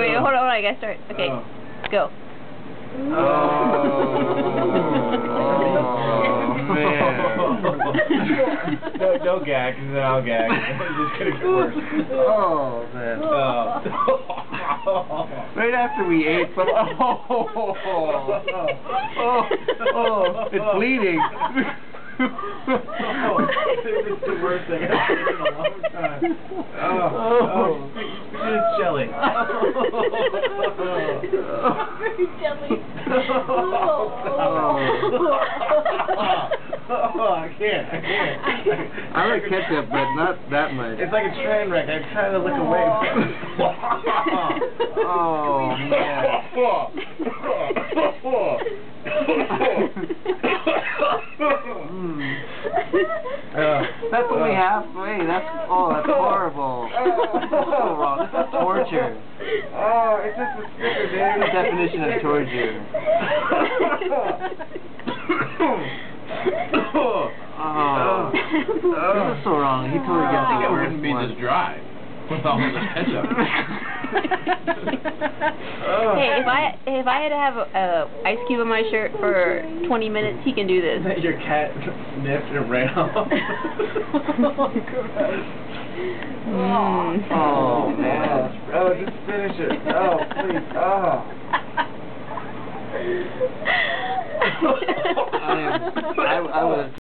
Wait, hold on, I gotta start. Okay, go. Oh, man. Don't gag, and then I'll gag. It's just gonna get worse. Oh, man. Right after we ate some. It's bleeding. It's the worst thing I've seen in a long time. It's jelly. Jelly. I can't. I like ketchup, but not that much. It's like a train wreck. I'm trying to look away from it. Oh, man. That's only halfway. That's horrible. That's so wrong. This is torture. Oh, it's just a sticker, dude. The definition of torture. This is so wrong. He totally gets the worst wouldn't be one. this dry with all this ketchup. Hey, if I had to have a ice cube on my shirt for 20 minutes, he can do this. Your cat sniffed and ran off. Oh, man. Oh, just finish it. Oh, please. Oh. I was